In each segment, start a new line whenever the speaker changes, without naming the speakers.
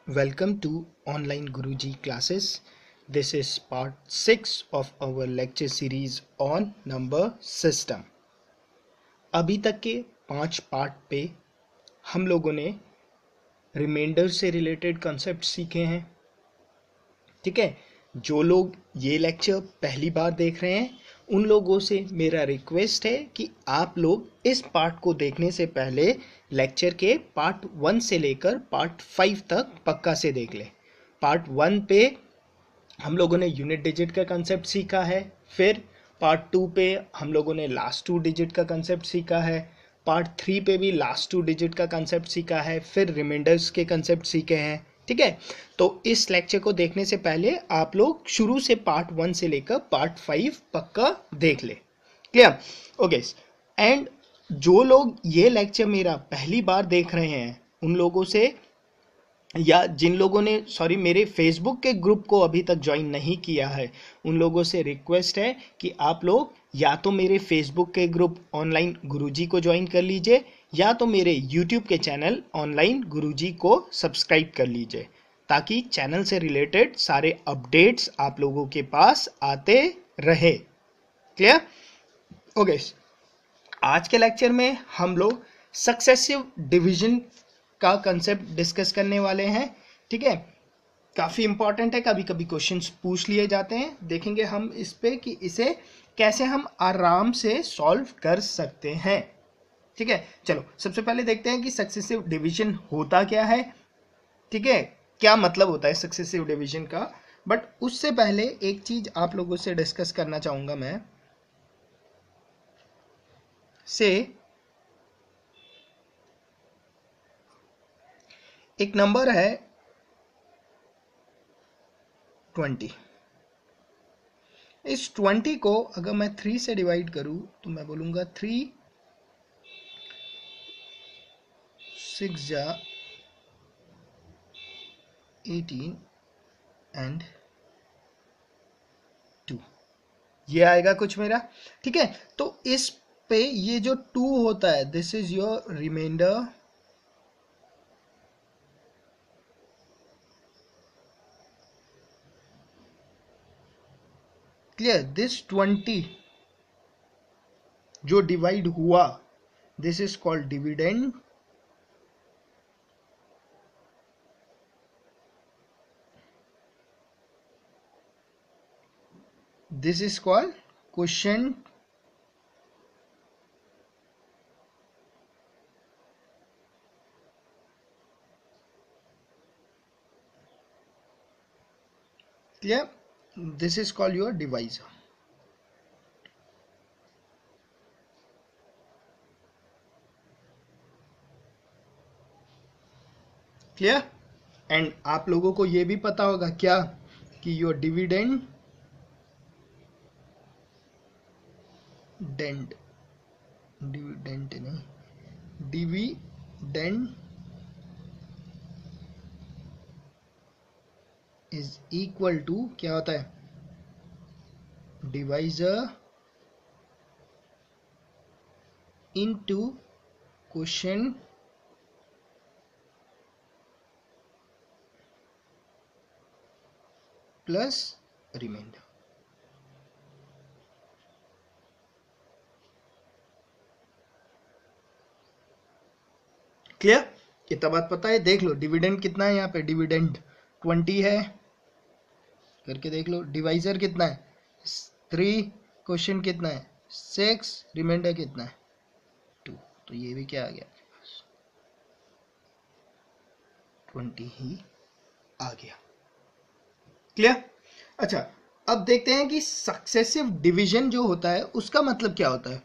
Welcome to online Guruji classes. This is part 6 of our lecture series on number system. अभी तक के 5 part पे हम लोगों ने रिमाइंडर से रिलेटेड कॉन्सेप्ट सीखे हैं. ठीक है, जो लोग ये लेक्चर पहली बार देख रहे हैं उन लोगों से मेरा रिक्वेस्ट है कि आप लोग इस पार्ट को देखने से पहले लेक्चर के पार्ट 1 से लेकर पार्ट 5 तक पक्का से देख लें. पार्ट 1 पे हम लोगों ने यूनिट डिजिट का कंसेप्ट सीखा है. फिर पार्ट 2 पे हम लोगों ने लास्ट 2 डिजिट का कंसेप्ट सीखा है. पार्ट 3 पे भी लास्ट 2 डिजिट का कंसेप्ट सीखा है. फिर रिमाइंडर्स के कंसेप्ट सीखे हैं. ठीक है, तो इस लेक्चर को देखने से पहले आप लोग शुरू से पार्ट 1 से लेकर पार्ट 5 पक्का देख ले. क्लियर? ओके. एंड जो लोग ये लेक्चर मेरा पहली बार देख रहे हैं उन लोगों से, या जिन लोगों ने मेरे फेसबुक के ग्रुप को अभी तक ज्वाइन नहीं किया है, उन लोगों से रिक्वेस्ट है कि आप लोग या तो मेरे फेसबुक के ग्रुप ऑनलाइन गुरुजी को ज्वाइन कर लीजिए, या तो मेरे यूट्यूब के चैनल ऑनलाइन गुरुजी को सब्सक्राइब कर लीजिए, ताकि चैनल से रिलेटेड सारे अपडेट्स आप लोगों के पास आते रहे. क्लियर? ओके. आज के लेक्चर में हम लोग सक्सेसिव डिवीजन का कंसेप्ट डिस्कस करने वाले हैं. ठीक है, काफ़ी इंपॉर्टेंट है, कभी कभी क्वेश्चंस पूछ लिए जाते हैं. देखेंगे हम इस पे कि इसे कैसे हम आराम से सॉल्व कर सकते हैं. ठीक है, चलो सबसे पहले देखते हैं कि सक्सेसिव डिवीजन होता क्या है. ठीक है, क्या मतलब होता है सक्सेसिव डिवीजन का. बट उससे पहले एक चीज आप लोगों से डिस्कस करना चाहूंगा मैं. से एक नंबर है 20. इस 20 को अगर मैं 3 से डिवाइड करूं तो मैं बोलूंगा 3 6 जा 18 एंड 2. ये आएगा कुछ मेरा. ठीक है, तो इस पे ये जो 2 होता है, this is your reminder. Clear? This 20 जो डिवाइड हुआ, this is called dividend. This is called question. Clear? This is called your divisor. Clear? And आप लोगों को ये भी पता होगा क्या कि your dividend dividend is equal to क्या होता है, divisor into question plus reminder. Clear? कितना बात पता है? देख लो डिविडेंड कितना है. यहाँ पे डिविडेंड 20 है करके देख लो. डिवाइजर कितना है 3, क्वेश्चन कितना है 6, रिमाइंडर कितना है 2. तो ये भी क्या आ गया, 20 ही आ गया. क्लियर? अच्छा, अब देखते हैं कि सक्सेसिव डिवीजन जो होता है उसका मतलब क्या होता है.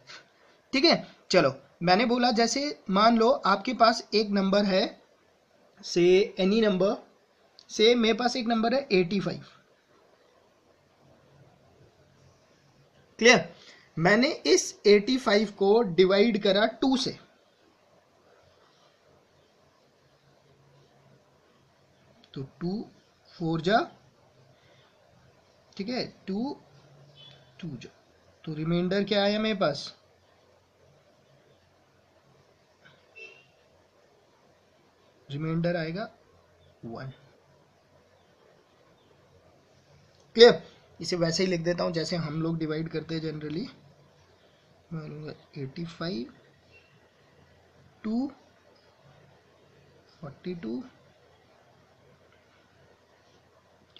ठीक है, चलो मैंने बोला जैसे मान लो आपके पास एक नंबर है, से एनी नंबर, से मेरे पास एक नंबर है 85. क्लियर? मैंने इस 85 को डिवाइड करा 2 से. तो 2 4 जा, ठीक है, 2 2 जा, तो रिमाइंडर क्या आया मेरे पास, रिमाइंडर आएगा 1. क्लियर? इसे वैसे ही लिख देता हूं जैसे हम लोग डिवाइड करते हैं जनरली। मैं लूँगा 85 टू 42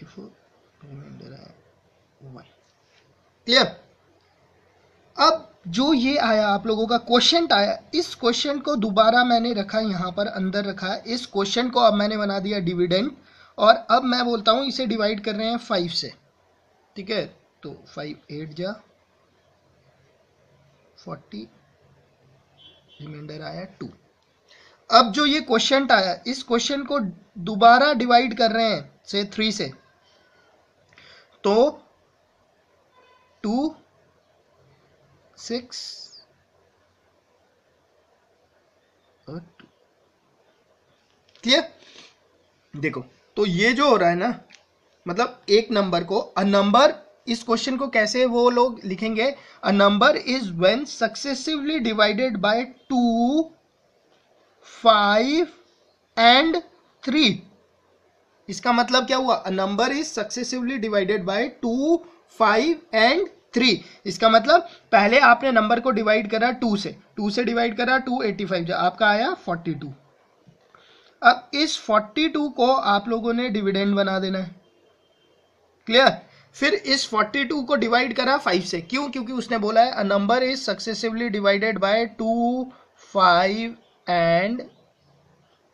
रिमाइंडर है 1। क्लियर? अब जो ये आया आप लोगों का क्वेश्चन आया, इस क्वेश्चन को दोबारा मैंने रखा यहाँ पर अंदर रखा। इस क्वेश्चन को अब मैंने बना दिया डिविडेंड, और अब मैं बोलता हूँ इसे डिवाइड कर रहे हैं 5 से। ठीक है, तो 5 8 जा 40, रिमाइंडर आया 2। अब जो ये क्वेश्चन आया, इस क्वेश्चन को दोबारा डिवाइड कर रहे हैं से 3 से, तो 2 6 और 2। क्लियर? देखो तो ये जो हो रहा है ना, मतलब एक नंबर को अ नंबर, इस क्वेश्चन को कैसे वो लोग लिखेंगे, अ number is when successively divided by 2 5 and 3। इसका मतलब क्या हुआ, अ number is successively divided by 2 5 and 3। इसका मतलब पहले आपने नंबर को डिवाइड करा 2 से डिवाइड करा 285, जो आपका आया 42। अब इस 42 को आप लोगों ने डिविडेंड बना देना है। क्लियर? फिर इस 42 को डिवाइड करा 5 से, क्यों? क्योंकि उसने बोला है अ number is successively divided by 2 5 and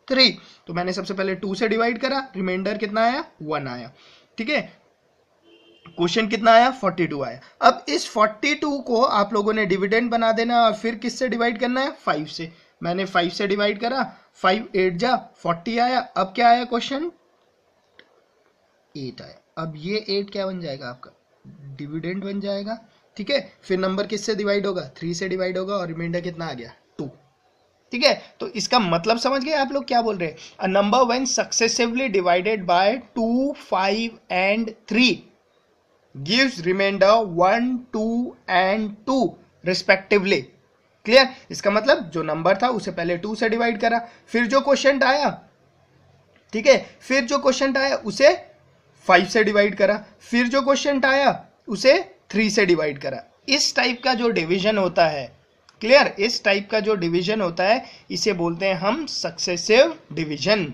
3। तो मैंने सबसे पहले 2 से डिवाइड करा, रिमाइंडर कितना आया 1 आया। ठीक है, क्वेश्चन कितना आया 42 आया। अब इस 42 को आप लोगों ने डिविडेंड बना देना, और फिर किससे डिवाइड करना है 5 से। मैंने 5 से डिवाइड करा, 5 8 जा 40 आया। अब क्या आया क्वेश्चन 8 आया। अब ये 8 क्या बन जाएगा आपका, डिविडेंड बन जाएगा। ठीक है, फिर नंबर किससे डिवाइड होगा 3 से डिवाइड होगा, और रिमाइंडर कितना आ गया 2। ठीक है, तो इसका मतलब समझ गए आप लोग क्या बोल रहे हैं, a number when successively divided by 2 5 and 3 gives reminder 1 2 and 2 respectively. Clear? इसका मतलब जो नंबर था उसे पहले 2 से डिवाइड करा, फिर जो क्वेश्चन आया, ठीक है, फिर जो क्वेश्चन आया उसे 5 से डिवाइड करा, फिर जो क्वेश्चन आया उसे 3 से डिवाइड करा। इस टाइप का जो डिवीजन होता है, क्लियर, इस टाइप का जो डिवीजन होता है इसे बोलते हैं हम सक्सेसिव डिवीजन।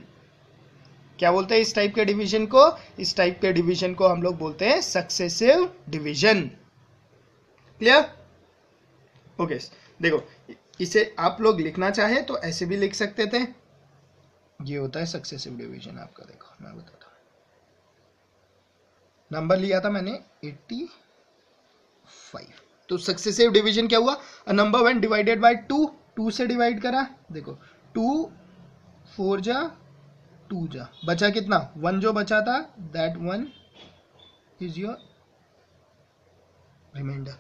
क्या बोलते हैं इस टाइप के डिवीजन को, इस टाइप के डिवीजन को हम लोग बोलते हैं सक्सेसिव डिवीजन। क्लियर? ओके, देखो इसे आप लोग लिखना चाहे तो ऐसे भी लिख सकते थे, ये होता है सक्सेसिव डिवीजन आपका। देखो मैं बताता हूं, नंबर लिया था मैंने 85, तो सक्सेसिव डिवीजन क्या हुआ, अ नंबर व्हेन डिवाइडेड बाय 2 से डिवाइड करा, देखो 2 4 जा 2 जा, बचा कितना 1, जो बचा था that 1 is your reminder.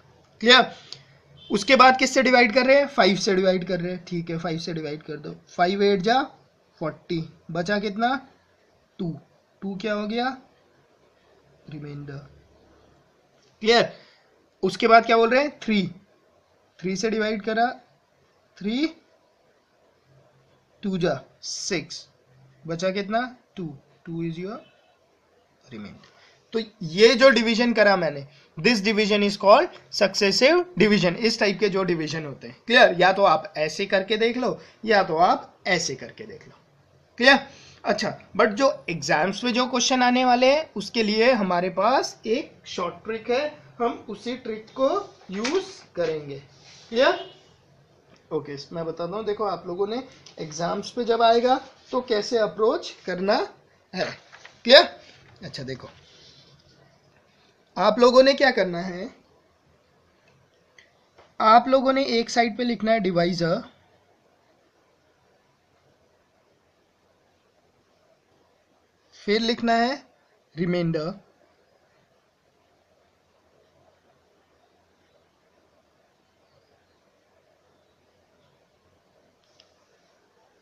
Clear? उसके बाद किससे डिवाइड कर रहे हैं 5 से डिवाइड कर रहे हैं। ठीक है, 5 से डिवाइड कर दो, 5 8 जा 40, बचा कितना 2 क्या हो गया रिमाइंडर। क्लियर? उसके बाद क्या बोल रहे हैं 3 से डिवाइड करा, 3 2 जा 6, बचा कितना 2 इज योर रिमाइंडर। तो ये जो डिवीजन करा मैंने, this division is called successive division. इस टाइप के जो डिवीजन होते हैं, क्लियर, या तो आप ऐसे करके देख लो या तो आप ऐसे करके देख लो। क्लियर? अच्छा, बट जो एग्जाम्स में जो क्वेश्चन आने वाले हैं उसके लिए हमारे पास एक शॉर्ट ट्रिक है, हम उसी ट्रिक को यूज करेंगे। क्लियर? ओके, मैं बताता हूँ, देखो आप लोगों ने एग्जाम्स पे जब आएगा तो कैसे अप्रोच करना है। क्लियर? अच्छा देखो, आप लोगों ने क्या करना है, आप लोगों ने एक साइड पे लिखना है डिवाइजर, फिर लिखना है रिमाइंडर,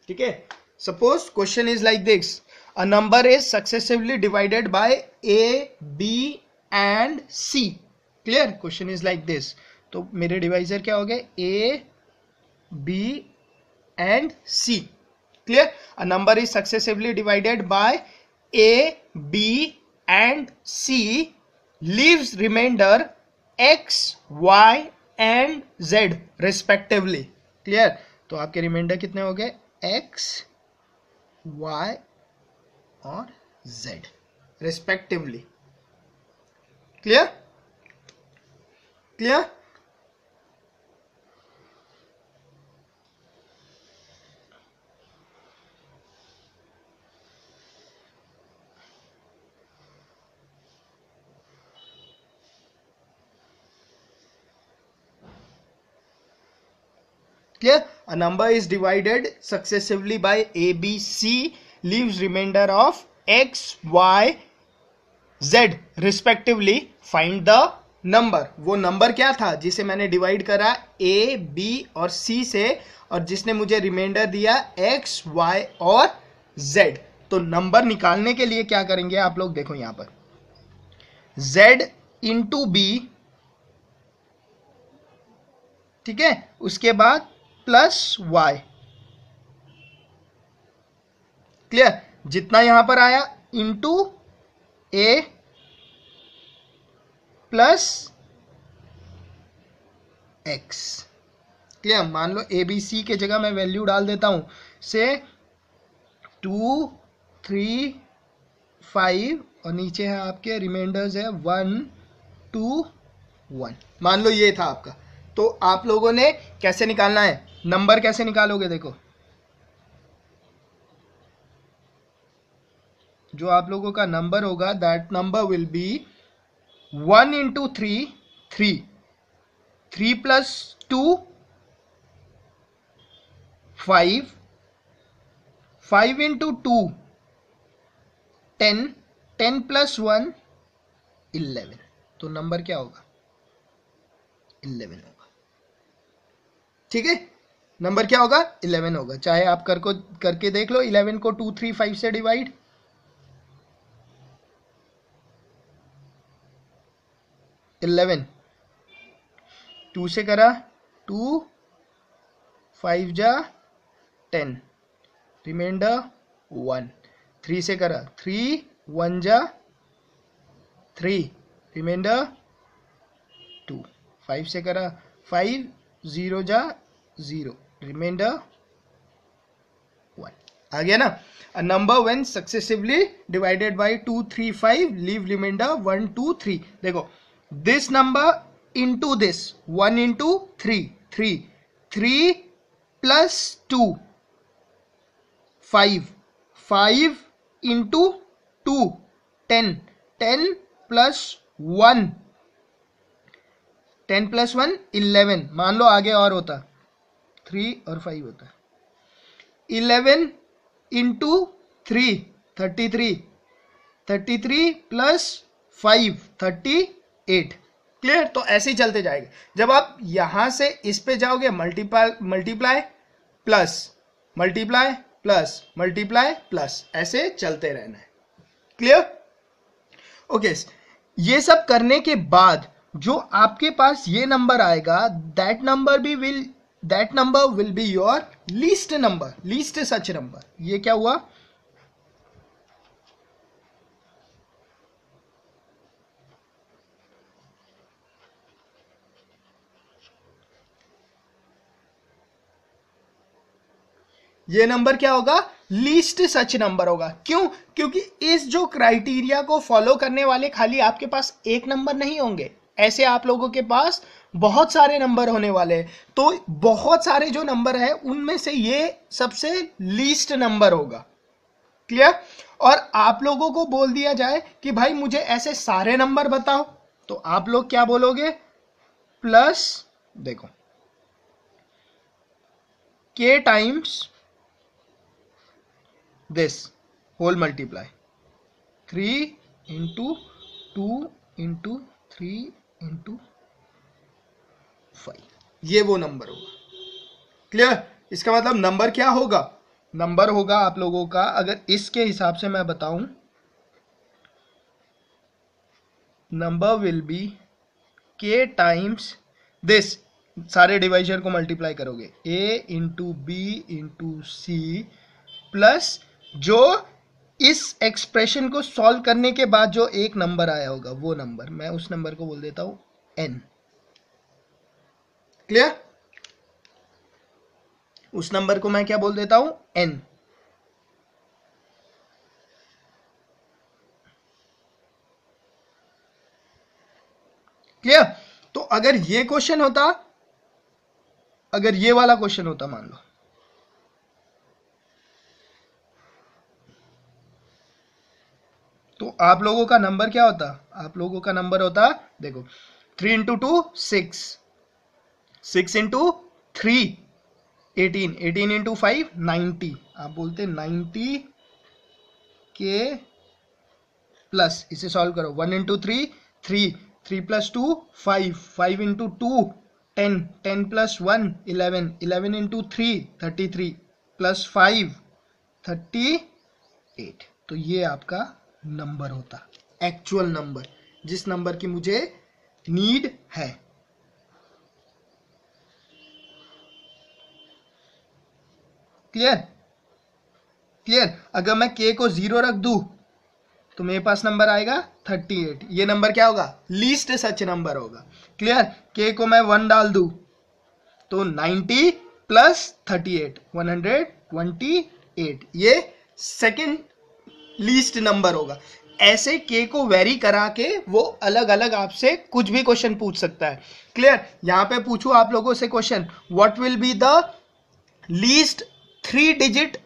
ठीक है। Suppose question is like this, a number is successively divided by A B and C. Clear? Question is like this, तो मेरे डिवाइजर क्या हो गए A B and C. Clear? A number is successively divided by A B and C leaves reminder x, y and z respectively. Clear? तो आपके reminder कितने हो गए? x, y और z respectively. Clear? Clear? Clear? A number is divided successively by a, b, c, leaves remainder of x, y, z respectively. Find the number. वो number क्या था जिसे मैंने डिवाइड करा a, b और c से, और जिसने मुझे रिमाइंडर दिया x, y और z। तो नंबर निकालने के लिए क्या करेंगे आप लोग? देखो यहां पर z इंटू बी, ठीक है, उसके बाद प्लस y। क्लियर? जितना यहां पर आया into a plus x। Clear? मान लो ए बी सी के जगह मैं वैल्यू डाल देता हूं से 2, 3, 5 और नीचे है आपके रिमाइंडर्स है 1, 2, 1। मान लो ये था आपका। तो आप लोगों ने कैसे निकालना है? नंबर कैसे निकालोगे? देखो जो आप लोगों का नंबर होगा that number will B 1 into 3, 3, 3 plus 2, 5, 5 into 2, 10, 10 plus 1, 11। तो नंबर क्या होगा? 11 होगा। ठीक है? नंबर क्या होगा? 11 होगा। चाहे आप करके देख लो। 11 को 2, 3, 5 से डिवाइड, 11 2 से करा 2, 5 जा 10, रिमाइंडर 1। 3 से करा 3, 1 जा 3, रिमाइंडर 2। 5 से करा 5, 0 जा 0, रिमाइंडर 1। आ गया ना? A number when successively divided by 2, 3, 5 leave remainder 1, 2, 3। देखो this number into this 1 into 3, 3, 3 plus 2, 5, 5 into 2, 10, 10 plus 1, 10 plus 1, 11। मान लो आगे और होता 3 और 5 होता 11 इंटू 3, 33, 33 प्लस 5, 38। क्लियर? तो ऐसे ही चलते जाएगा। जब आप यहां से इस पे जाओगे multiply plus multiply plus multiply plus, ऐसे चलते रहना है। क्लियर? ओके। ये सब करने के बाद जो आपके पास ये नंबर आएगा that number will be your least number, least such number. ये क्या हुआ? ये नंबर क्या होगा? लीस्ट सच नंबर होगा। क्यों? क्योंकि इस जो क्राइटेरिया को फॉलो करने वाले खाली आपके पास एक नंबर नहीं होंगे, ऐसे आप लोगों के पास बहुत सारे नंबर होने वाले हैं। तो बहुत सारे जो नंबर है उनमें से ये सबसे लीस्ट नंबर होगा। क्लियर? और आप लोगों को बोल दिया जाए कि भाई मुझे ऐसे सारे नंबर बताओ, तो आप लोग क्या बोलोगे? प्लस देखो k times this whole multiply 3 into 2 into 3 into 5, ये वो नंबर होगा। क्लियर? इसका मतलब नंबर क्या होगा? नंबर होगा आप लोगों का, अगर इसके हिसाब से मैं बताऊं, number will be k times this, सारे डिवाइजर को मल्टीप्लाई करोगे a into B into C plus जो इस एक्सप्रेशन को सॉल्व करने के बाद जो एक नंबर आया होगा वो नंबर, मैं उस नंबर को बोल देता हूं n। क्लियर? उस नंबर को मैं क्या बोल देता हूं? n। क्लियर? तो अगर ये क्वेश्चन होता, अगर ये वाला क्वेश्चन होता मान लो, तो आप लोगों का नंबर क्या होता? आप लोगों का नंबर होता, देखो 3 इंटू 2 6, 6 इंटू 3 18, 18 इंटू 5 90, आप बोलते 90 के प्लस, इसे सॉल्व करो 1 into 3 3, 3 plus 2 5, 5 into 2 10, 10 plus 1 11, 11 into 3 33 plus 5 38। तो ये आपका नंबर होता, एक्चुअल नंबर, जिस नंबर की मुझे नीड है। क्लियर? क्लियर? अगर मैं k को 0 रख दूं तो मेरे पास नंबर आएगा 38। ये नंबर क्या होगा? लीस्ट सच नंबर होगा। क्लियर? k को मैं 1 डाल दूं तो 90 प्लस 38 128, ये सेकंड लीस्ट नंबर होगा। ऐसे k को वेरी करा के वो अलग अलग आपसे कुछ भी क्वेश्चन पूछ सकता है। क्लियर? यहां पे पूछू आप लोगों से question, what will be the least 3 digit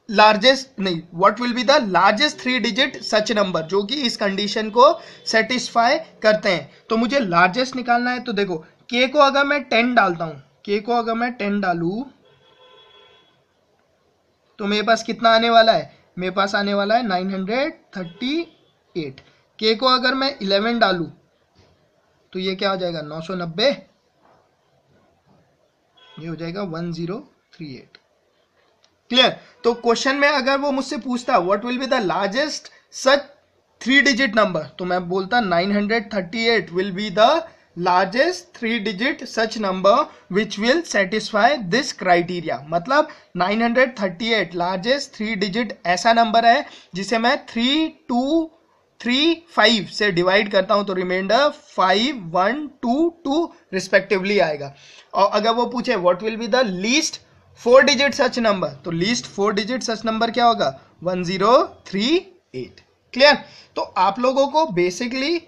largest, नहीं, what will be the largest 3 digit such number, जो कि इस कंडीशन को सेटिस्फाई करते हैं। तो मुझे लार्जेस्ट निकालना है। तो देखो k को अगर मैं 10 डालता हूं, k को अगर मैं 10 डालू तो मेरे पास कितना आने वाला है? मेरे पास आने वाला है 938। k को अगर मैं 11 डालू तो ये क्या हो जाएगा? 990, ये हो जाएगा 1038। क्लियर? तो क्वेश्चन में अगर वो मुझसे पूछता what will be the largest such 3 digit number, तो मैं बोलता 938 will be the largest 3 digit such number which will satisfy this criteria. मतलब 938 लार्जेस्ट 3 डिजिट ऐसा नंबर है जिसे मैं 3 2 3 5 से डिवाइड करता हूं तो रिमाइंडर 5 1 2 2 रिस्पेक्टिवली आएगा। और अगर वो पूछे what will be the least 4 digit such number, तो लीस्ट 4 डिजिट सच नंबर क्या होगा? 1038। क्लियर? तो आप लोगों को बेसिकली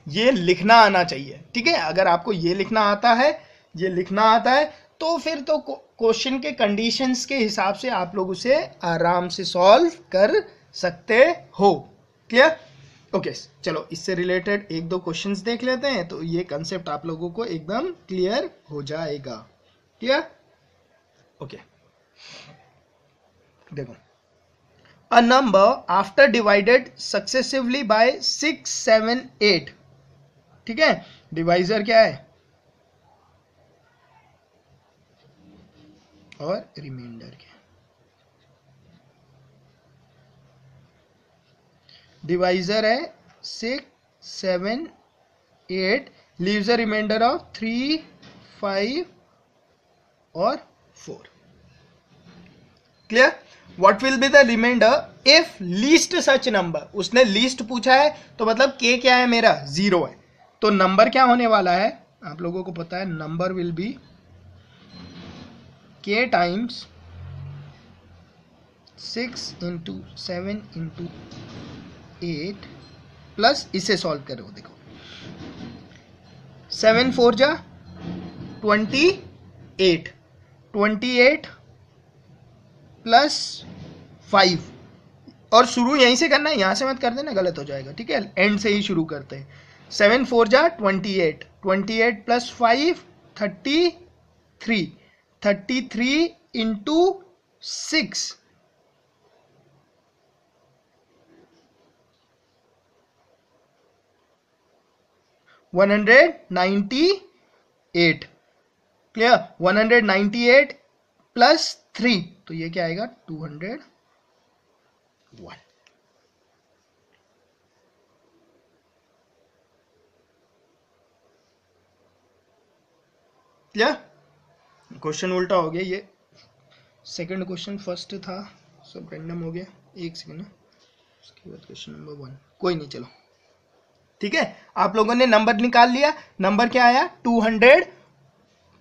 ये लिखना आना चाहिए। ठीक है? अगर आपको ये लिखना आता है, ये लिखना आता है, तो फिर तो क्वेश्चन के कंडीशंस के हिसाब से आप लोग उसे आराम से सॉल्व कर सकते हो। क्लियर? ओके, चलो इससे रिलेटेड एक दो क्वेश्चंस देख लेते हैं, तो ये कंसेप्ट आप लोगों को एकदम क्लियर हो जाएगा। क्लियर? ओके, देखो, a number after divided successively by 6 7 8। ठीक है? डिवाइजर क्या है और रिमाइंडर क्या है? डिवाइजर है 6 7 8, लीव्स अ रिमाइंडर ऑफ 3 5 और 4। Clear? What will be the reminder if least such number, उसने लीस्ट पूछा है तो मतलब k क्या है मेरा? 0 है। तो नंबर क्या होने वाला है आप लोगों को पता है? Number will be k times 6 into 7 into 8 plus, इसे सॉल्व करो। देखो 7 4 जा 28, 28 प्लस 5, और शुरू यहीं से करना है, यहां से मत कर देना, गलत हो जाएगा। ठीक है? एंड से ही शुरू करते हैं। 7 4 जा 28, 28 प्लस 5 33, 33 इंटू 6 198। क्लियर? 198 प्लस 3, तो ये क्या आएगा? 201। क्लियर? क्वेश्चन उल्टा हो गया, ये सेकंड क्वेश्चन फर्स्ट था, सब रैंडम हो गया, एक सेकेंड ना, उसके बाद क्वेश्चन नंबर 1, कोई नहीं, चलो ठीक है। आप लोगों ने नंबर निकाल लिया, नंबर क्या आया 200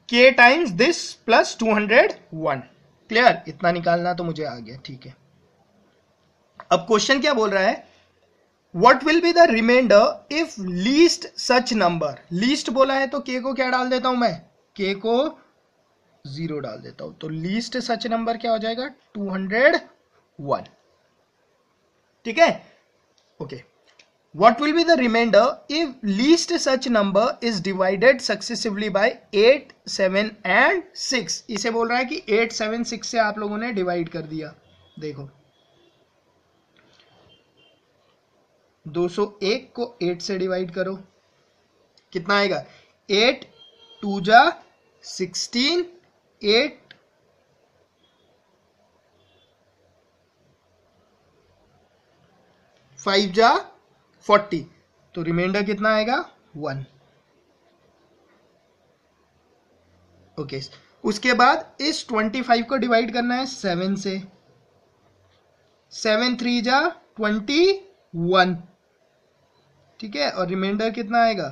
k times this plus 201, clear, इतना निकालना तो मुझे आ गया, ठीक है। अब क्वेश्चन क्या बोल रहा है, what will be the reminder if least such number, least बोला है तो k को क्या डाल देता हूं मैं, k को 0 डाल देता हूं, तो लीस्ट सच नंबर क्या हो जाएगा 201, ठीक है, okay. What will be the remainder if least such number is divided successively by 8, 7 and 6? इसे बोल रहा है कि 8, 7, 6 से आप लोगों ने डिवाइड कर दिया, देखो 201 को 8 से डिवाइड करो, कितना आएगा 8 2 जा 16, 8 5 जा 40, तो रिमाइंडर कितना आएगा 1, ओके। उसके बाद इस 25 को डिवाइड करना है 7 से, 7 3 जा 21, ठीक है, और रिमाइंडर कितना आएगा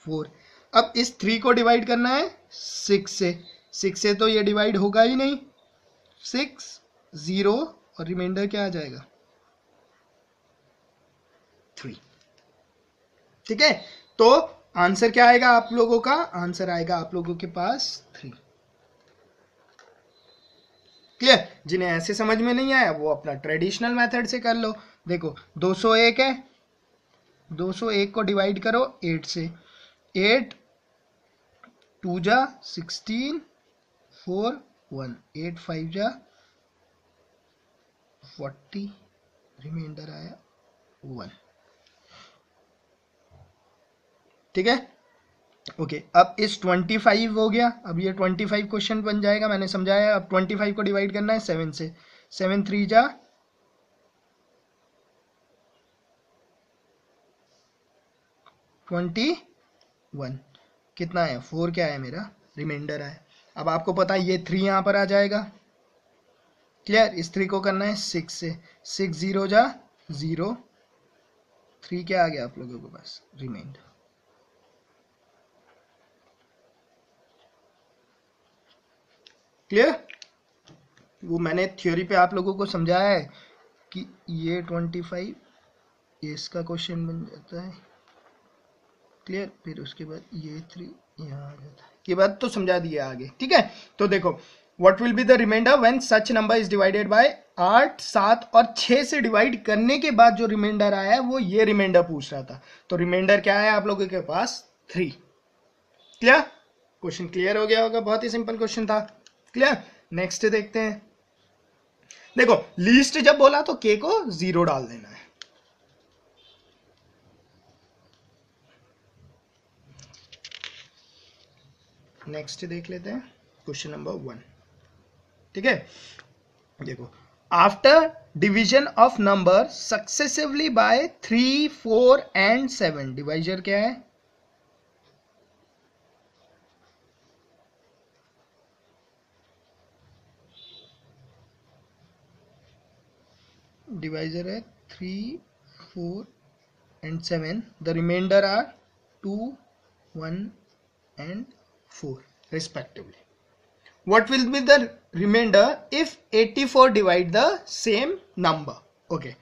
4। अब इस 3 को डिवाइड करना है 6 से, 6 से तो ये डिवाइड होगा ही नहीं, 6 0 और रिमाइंडर क्या आ जाएगा 3, ठीक है। तो आंसर क्या आएगा आप लोगों का, आंसर आएगा आप लोगों के पास 3, क्लियर। जिन्हें ऐसे समझ में नहीं आया वो अपना ट्रेडिशनल मेथड से कर लो, देखो 201 है, 201 को डिवाइड करो 8 से, 8 2 जा 16, 4 1, 8 5 जा 40, रिमाइंडर आया 1, ठीक है, ओके। अब इस 25 हो गया, अब ये 25 क्वेश्चन बन जाएगा, मैंने समझाया। अब 25 को डिवाइड करना है 7 से, 7 3 जा 21, कितना है 4, क्या है मेरा रिमाइंडर है। अब आपको पता है ये 3 यहां पर आ जाएगा, क्लियर। इस 3 को करना है 6 से, 6 0 जा 0, 3 क्या आ गया आप लोगों के पास रिमाइंडर, क्लियर। वो मैंने थ्योरी पे आप लोगों को समझाया है कि ये 25 ये इसका क्वेश्चन बन जाता है, क्लियर। फिर उसके बाद ये 3 यहाँ आ जाता है, ये बात तो समझा दिया आगे, ठीक है। तो देखो what will be the reminder when such number is divided by 8, 7 और 6 से डिवाइड करने के बाद जो रिमाइंडर आया है वो ये रिमाइंडर पूछ रहा था, तो रिमाइंडर क्या है आप लोगों के पास 3, क्लियर। क्वेश्चन क्लियर हो गया होगा, बहुत ही सिंपल क्वेश्चन था, क्लियर। नेक्स्ट देखते हैं, देखो लीस्ट जब बोला तो k को 0 डाल देना है, नेक्स्ट देख लेते हैं क्वेश्चन नंबर 1, ठीक है। देखो after division of number successively by 3, 4 and 7, divisor क्या है डिवाइजर है 3, 4 and 7, the remainder are 2, 1 and 4 respectively. What will be the remainder if 84 divide the same number? Okay,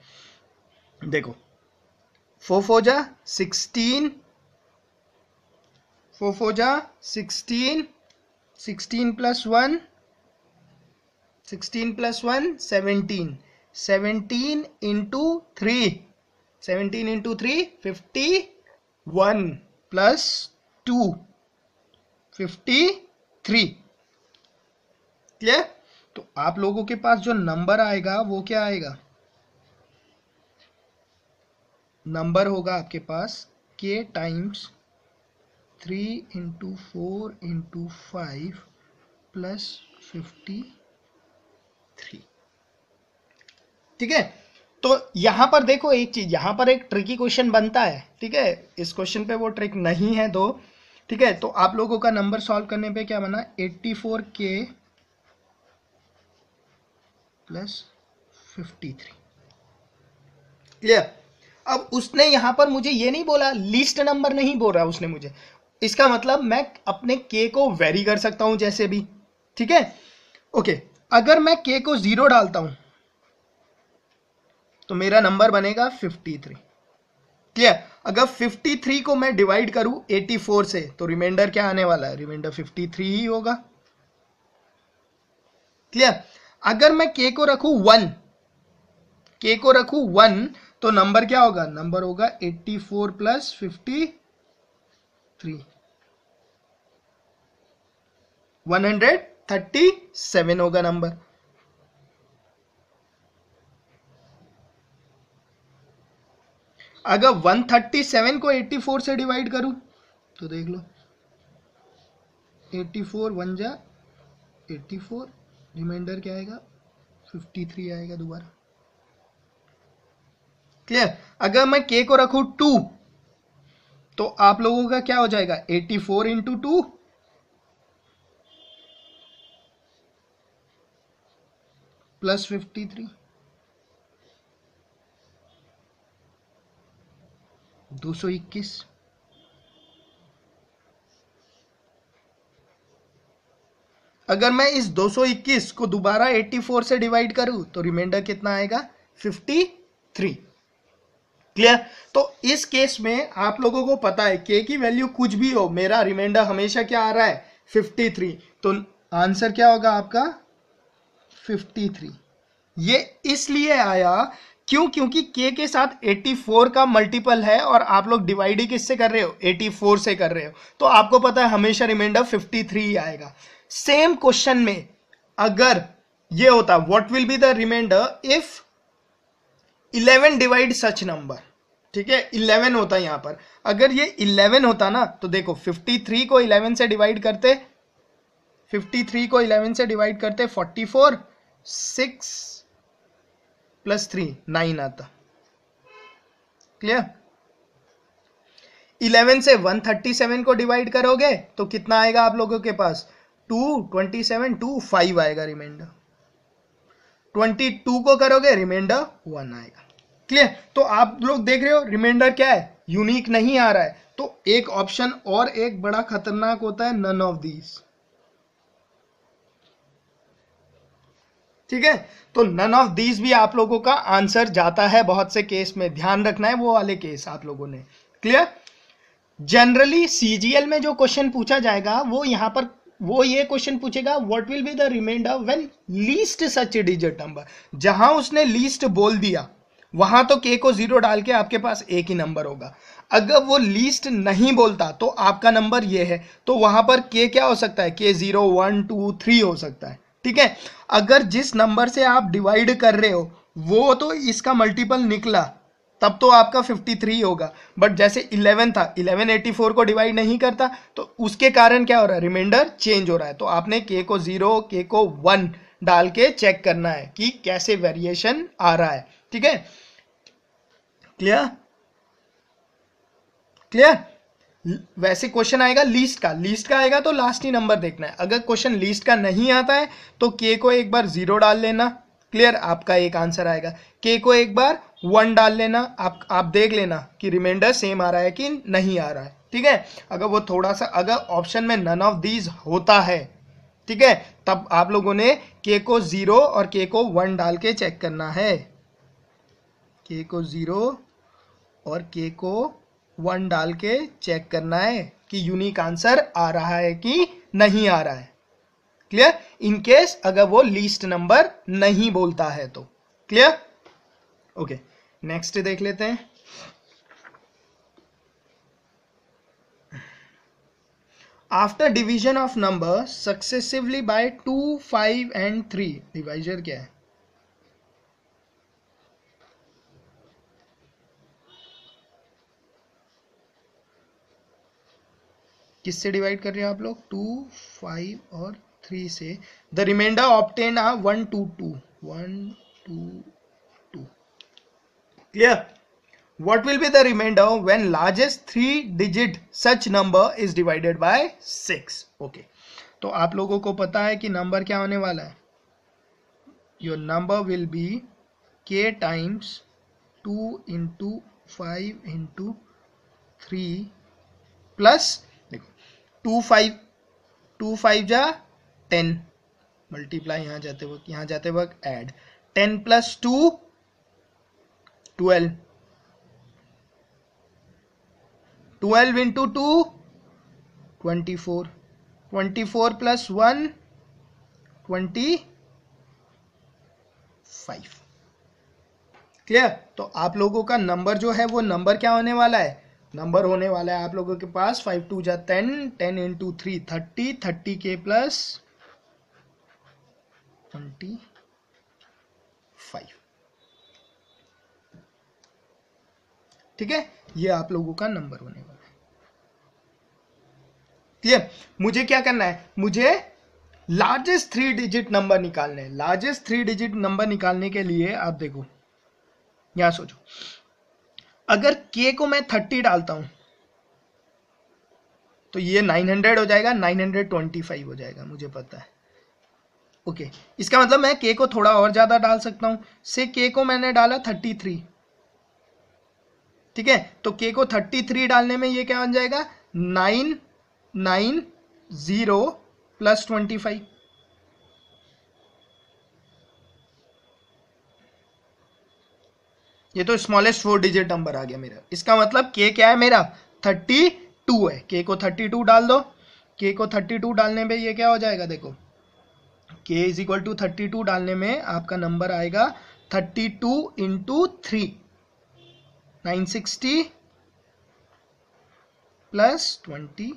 देखो 4 4 जा 16, 4 4 जा 16, 16 plus 1, 16 plus 1 17, 17 into 3, 17 into 3 51 plus 2 53, clear. तो आप लोगों के पास जो नंबर आएगा वो क्या आएगा, नंबर होगा आपके पास k times 3 into 4 into 5 plus 53, ठीक है। तो यहां पर देखो एक चीज, यहां पर एक ट्रिकी क्वेश्चन बनता है, ठीक है। इस क्वेश्चन पे वो ट्रिक नहीं है दो, ठीक है। तो आप लोगों का नंबर सॉल्व करने पे क्या बना 84k प्लस 53। क्लियर। अब उसने यहां पर मुझे ये नहीं बोला, लीस्ट नंबर नहीं बोल रहा उसने मुझे, इसका मतलब मैं अपने k को वेरी कर सकता हूं जैसे भी, ठीक है। ओके, अगर मैं k को 0 डालता हूं तो मेरा नंबर बनेगा 53। क्लियर। अगर 53 को मैं डिवाइड करूं 84 से तो रिमाइंडर क्या आने वाला है, रिमाइंडर 53 ही होगा। क्लियर। अगर मैं k को रखूं 1, k को रखूं 1 तो नंबर क्या होगा, नंबर होगा 84 प्लस 53, 137 होगा नंबर। अगर 137 को 84 से डिवाइड करूं तो देख लो, 84 1 जा 84, रिमाइंडर क्या आएगा 53 आएगा दोबारा। क्लियर। अगर मैं k को रखूं 2 तो आप लोगों का क्या हो जाएगा, 84 इंटू 2 प्लस 53, 221। अगर मैं इस 221 को दोबारा 84 से डिवाइड करूं तो रिमाइंडर कितना आएगा, 53। क्लियर। तो इस केस में आप लोगों को पता है k की वैल्यू कुछ भी हो, मेरा रिमाइंडर हमेशा क्या आ रहा है, 53। तो आंसर क्या होगा आपका 53। ये इसलिए आया क्यों, क्योंकि k के साथ 84 का मल्टीपल है और आप लोग डिवाइड ही किससे कर रहे हो, 84 से कर रहे हो, तो आपको पता है हमेशा रिमाइंडर 53 ही आएगा। सेम क्वेश्चन में अगर ये होता, what will be the reminder if 11 divide such number, ठीक है, 11 होता है यहां पर, अगर ये 11 होता ना तो देखो 53 को 11 से डिवाइड करते, 53 को 11 से डिवाइड करते 44, 6 प्लस 3 9 आता। क्लियर। 11 से 137 को डिवाइड करोगे तो कितना आएगा आप लोगों के पास, 2 27 2 5 आएगा रिमाइंडर, 22 को करोगे रिमाइंडर 1 आएगा। क्लियर। तो आप लोग देख रहे हो रिमाइंडर क्या है, यूनिक नहीं आ रहा है। तो एक ऑप्शन और एक बड़ा खतरनाक होता है, नन ऑफ दीज। ठीक है, तो नन ऑफ दीज भी आप लोगों का आंसर जाता है बहुत से केस में, ध्यान रखना है वो वाले केस आप लोगों ने। क्लियर। जनरली सीजीएल में जो क्वेश्चन पूछा जाएगा वो यहां पर, वो ये क्वेश्चन पूछेगा what will be the reminder when least such digit number. जहां उसने लीस्ट बोल दिया वहां तो k को 0 डाल के आपके पास एक ही नंबर होगा। अगर वो लीस्ट नहीं बोलता तो आपका नंबर ये है, तो वहां पर k क्या हो सकता है, k 0 1 2 3 हो सकता है। ठीक है। अगर जिस नंबर से आप डिवाइड कर रहे हो वो तो इसका मल्टीपल निकला तब तो आपका 53 होगा, बट जैसे 11 था, 11 84 को डिवाइड नहीं करता तो उसके कारण क्या हो रहा है, रिमाइंडर चेंज हो रहा है। तो आपने k को 0 k को 1 डाल के चेक करना है कि कैसे वेरिएशन आ रहा है। ठीक है। क्लियर। क्लियर। वैसे क्वेश्चन आएगा लीस्ट का, लीस्ट का आएगा तो लास्ट ही नंबर देखना है। अगर क्वेश्चन लीस्ट का नहीं आता है तो k को एक बार 0 डाल लेना, क्लियर, आपका एक आंसर आएगा। k को एक बार 1 डाल लेना, आप देख लेना कि रिमाइंडर सेम आ रहा है कि नहीं आ रहा है। ठीक है। अगर वो थोड़ा सा, अगर ऑप्शन में नन ऑफ दीज होता है, ठीक है, तब आप लोगों ने k को 0 और k को 1 डाल के चेक करना है, k को 0 और k को 1 डाल के चेक करना है कि यूनिक आंसर आ रहा है कि नहीं आ रहा है। क्लियर। इन केस अगर वो लीस्ट नंबर नहीं बोलता है तो। क्लियर। ओके, नेक्स्ट देख लेते हैं। After division of number successively by 2 5 and 3, divisor क्या है, किससे डिवाइड कर रहे हो आप लोग, 2 5 और 3 से। The reminder obtain are 1 2 2 1 2 2। Clear. What will be the remainder when largest 3-digit such number is divided by 6? Okay, तो आप लोगों को पता है कि नंबर क्या होने वाला है, your number will be k times 2 into 5 into 3 plus देखो 2 5 जा 10 मल्टीप्लाई यहाँ जाते वक्त add 10 plus 2 12 12 into 2 24 plus 1 25 clear. तो आप लोगों का नंबर जो है वो नंबर क्या होने वाला है, नंबर होने वाला है आप लोगों के पास 5 2 जा 10 10 into 3 30 30k प्लस 25। ठीक है, ये आप लोगों का नंबर होने वाला है। क्लियर। मुझे क्या करना है, मुझे लार्जेस्ट 3 डिजिट नंबर निकालने हैं। लार्जेस्ट 3 डिजिट नंबर निकालने के लिए आप देखो यहां सोचो, अगर k को मैं 30 डालता हूं तो ये 900 हो जाएगा, 925 हो जाएगा, मुझे पता है। ओके, इसका मतलब मैं k को थोड़ा और ज्यादा डाल सकता हूं। से k को मैंने डाला 33, ठीक है, तो k को 33 डालने में ये क्या बन जाएगा 990 प्लस 25। ये तो स्मॉलेस्ट 4 डिजिट नंबर आ गया मेरा। इसका मतलब k क्या है मेरा 32 है। k को 32 डाल दो, k को 32 डालने में ये क्या हो जाएगा, देखो k इज इक्वल टू 32 डालने में आपका नंबर आएगा 32 इंटू 3 960 प्लस 25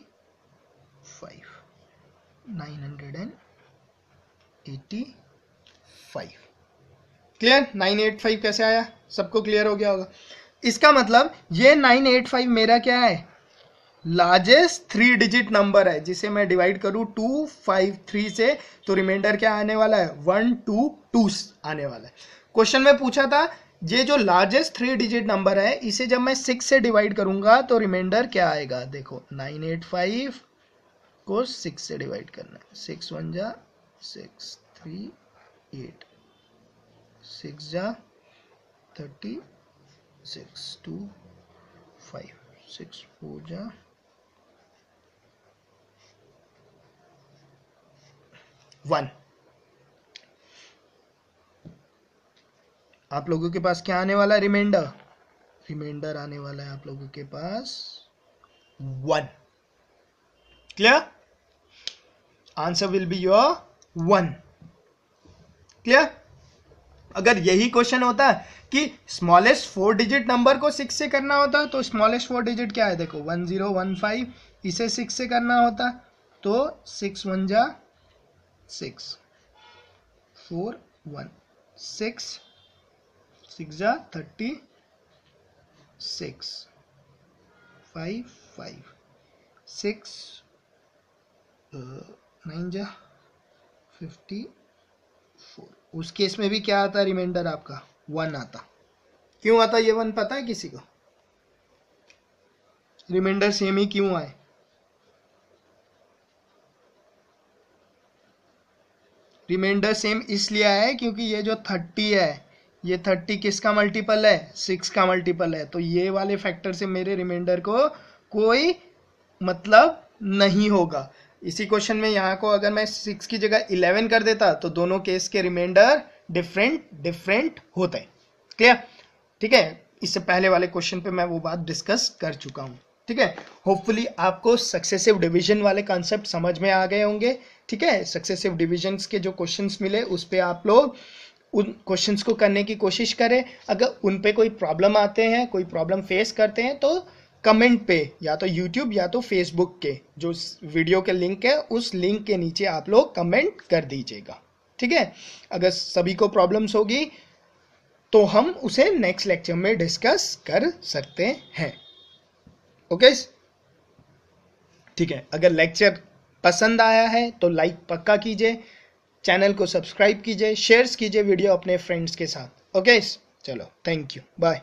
985। क्लियर। 985 कैसे आया, सबको क्लियर हो गया होगा। इसका मतलब ये 985 मेरा क्या है, लार्जेस्ट 3 डिजिट नंबर है, जिसे मैं डिवाइड करूं 253 से तो रिमाइंडर क्या आने वाला है 122 आने वाला है। क्वेश्चन में पूछा था ये जो लार्जेस्ट 3 डिजिट नंबर है इसे जब मैं 6 से डिवाइड करूंगा तो रिमाइंडर क्या आएगा, देखो 985 को 6 से डिवाइड करना है। 6 1 जा 6 3 8 6 जा 36 2 5 6 4 जा 1। आप लोगों के पास क्या आने वाला है, रिमाइंडर आने वाला है आप लोगों के पास 1। Clear. Answer will be your 1। Clear. अगर यही क्वेश्चन होता कि स्मॉलेस्ट 4 डिजिट नंबर को 6 से करना होता तो स्मॉलेस्ट 4 डिजिट क्या है, देखो 1015, इसे 6 से करना होता तो 6 1 जा 6 4 1 6 6 जा 36 5 5 6 9 जा 54। उस केस में भी क्या आता, रिमाइंडर आपका 1 आता। क्यों आता ये 1 पता है किसी को, रिमाइंडर सेम ही क्यों आए, रिमाइंडर सेम इसलिए आया क्योंकि ये जो 30 है ये 30 किसका मल्टीपल है, 6 का मल्टीपल है। तो ये वाले फैक्टर से मेरे रिमाइंडर को कोई मतलब नहीं होगा। इसी क्वेश्चन में यहाँ को अगर मैं 6 की जगह 11 कर देता तो दोनों केस के रिमाइंडर डिफरेंट होते हैं। क्लियर। ठीक है, इससे पहले वाले क्वेश्चन पे मैं वो बात डिस्कस कर चुका हूँ। ठीक है, होपफुली आपको सक्सेसिव डिवीजन वाले कॉन्सेप्ट समझ में आ गए होंगे। ठीक है, सक्सेसिव डिविजन्स के जो क्वेश्चंस मिले उस पे आप लोग उन क्वेश्चंस को करने की कोशिश करें। अगर उन पे कोई प्रॉब्लम आते हैं, कोई प्रॉब्लम फेस करते हैं तो कमेंट पे या तो यूट्यूब या तो फेसबुक के जो वीडियो के लिंक है उस लिंक के नीचे आप लोग कमेंट कर दीजिएगा। ठीक है, अगर सभी को प्रॉब्लम्स होगी तो हम उसे नेक्स्ट लेक्चर में डिस्कस कर सकते हैं। ओके, ठीक है, अगर लेक्चर पसंद आया है तो लाइक पक्का कीजिए, चैनल को सब्सक्राइब कीजिए, शेयर्स कीजिए वीडियो अपने फ्रेंड्स के साथ। ओके, चलो, थैंक यू, बाय।